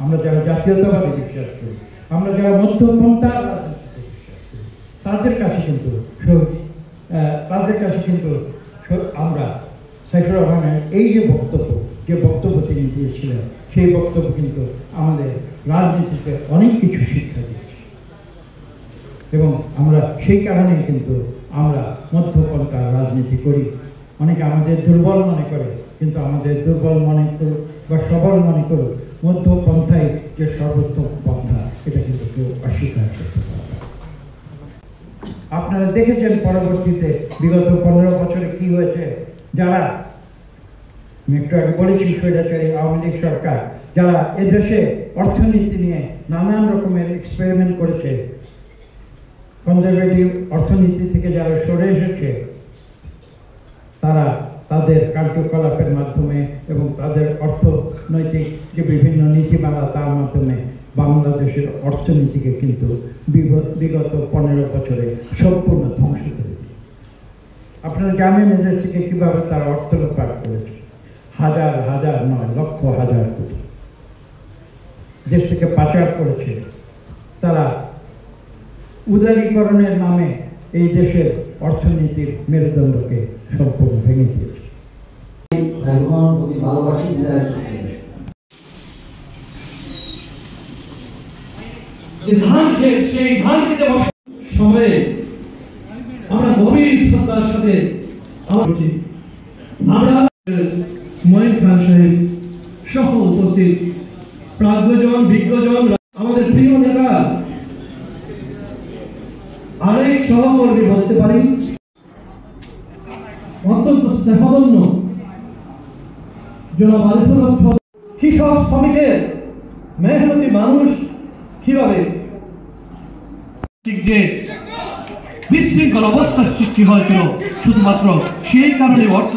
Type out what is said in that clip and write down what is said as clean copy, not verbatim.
আমরা যারা জাতীয়তাবাদে বিশ্বাস করি, আমরা যারা মধ্যপন্থা তাদের কাছে কিন্তু আমরা সাইফুর রহমানের এই যে বক্তব্য তিনি দিয়েছিলেন, সেই বক্তব্য কিন্তু আমাদের রাজনীতিতে অনেক কিছু শিক্ষা দিয়েছে এবং আমরা সেই কারণেই কিন্তু আমরা মধ্যপন্থার রাজনীতি করি। অনেকে আমাদের দুর্বল মনে করে, কিন্তু আমাদের দুর্বল মনে করুক বা সবল মনে করুক, মধ্যপন্থাই যে সর্বোত্তম পন্থা এটা কিন্তু কেউ অস্বীকার করতে পারে। আপনারা দেখেছেন পরবর্তীতে বিগত 15 বছরে কি হয়েছে। যারা একটু আগে বলেছি স্বৈরাচারী আওয়ামী লীগ সরকার, যারা এদেশে অর্থনীতি নিয়ে নানান রকমের এক্সপেরিমেন্ট করেছে, কনজারভেটিভ অর্থনীতি থেকে যারা সরে এসেছে, তারা তাদের কার্যকলাপের মাধ্যমে এবং তাদের অর্থনৈতিক যে বিভিন্ন নীতিমালা তার মাধ্যমে বাংলাদেশের অর্থনীতিকে কিন্তু বিগত 15 বছরে সম্পূর্ণ ধ্বংস করেছে। আপনারা জানেন এদের থেকে কীভাবে তারা অর্থ লোপাট করেছে, হাজার হাজার নয় লক্ষ হাজার কোটি দেশ থেকে পাচার করেছে। তারা উদারীকরণের নামে এই দেশের অর্থনীতির মেরুদণ্ডকে সম্পূর্ণ ভেঙে দিয়েছে। যে ধান খেত, সেই ধান খেতে সময়ে আমরা গভীর শ্রদ্ধার সাথে আমরা মঈন খান সাহেব সহ উপস্থিত প্রাজ্ঞজন, বিজ্ঞজন, আমাদের প্রিয় নেতা আরেক সহকর্মী বলতে পারি, অত্যন্ত স্নেহধন্য জনাব আরিফুল হক, কৃষক শ্রমিকের মেহনতি মানুষ কিভাবে যে বিশৃঙ্খল অবস্থার সৃষ্টি হয়েছিল, শুধুমাত্র সেই কারণে অর্থ